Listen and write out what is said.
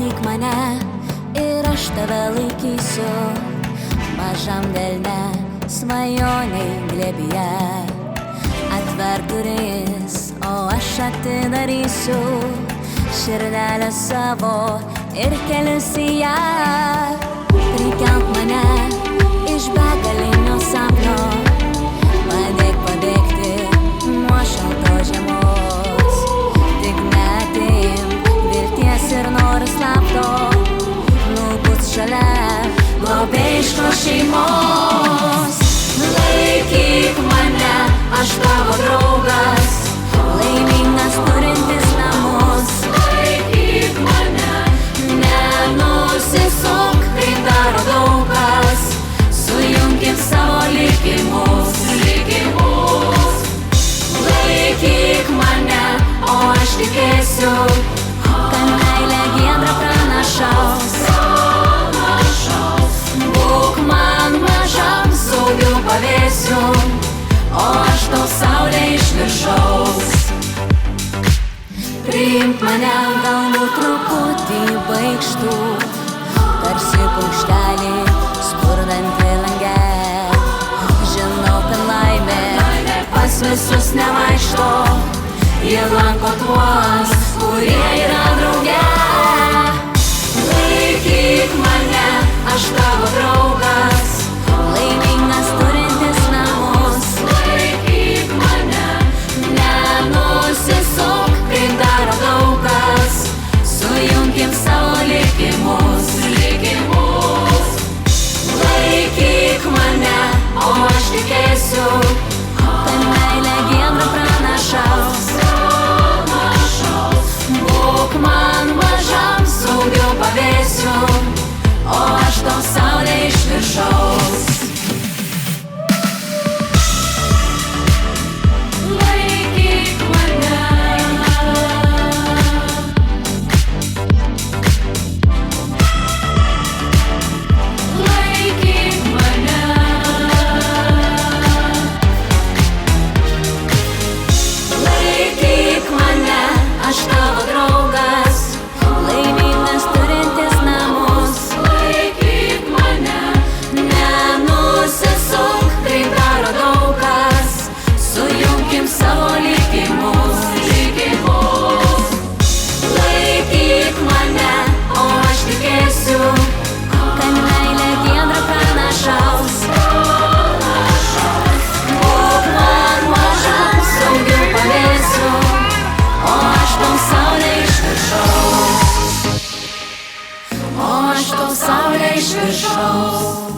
Laikyk mane ir aš tave laikysiu, mažam delne, svajoniai glėbyje. Atverk duris, o aš atidarysiu širdelę savo ir kelius į ją. Prikelk mane iš begalinio sapno, padėk pabėgti nuo šaltos žiemos. Tik neatimk vilties ir noro slapto, nubūk šalia globėjiškos šeimos. Laikyk mane, aš tavo draugas, laimingas turintis namus. Laikyk mane, nenusisuk, kaip daro daug kas, sujunkim savo likimus. Laikyk mane, o aš tikėsiu, kad meilė giedra pranašaus. Būk man mažam saugiu pavėsiu, o aš tau saulė iš viršaus. Priimk mane, galbūt truputį baikštų, tarsi paukštelį spurdantį lange. Žinau, kad laimė pas visus nevaikšto, jie lanko tuos, kurie yra drauge. Laikyk mane, aš tavo draugas, laimingas turintis namus. Laikyk mane, nenusisuk, kaip daro daug kas, sujunkim savo likimus. Laikyk mane, o aš tikėsiu, kad meilė giedra pranašaus. Būk man mažam saugiu pavėsiu, o aš tau saulė iš viršaus. Laikyk mane. Laikyk mane. Laikyk mane, aš tavo draugas, laimingas turintis namus. Laikyk mane, nenusisuk, kaip daro daug kas, sujunkim savo likimus. Laikyk mane, o aš tikėsiu, kad meilė giedra pranašaus. Būk man mažam saugiu pavėsiu, o aš tau saulė iš viršaus. O aš tau saulė iš viršaus.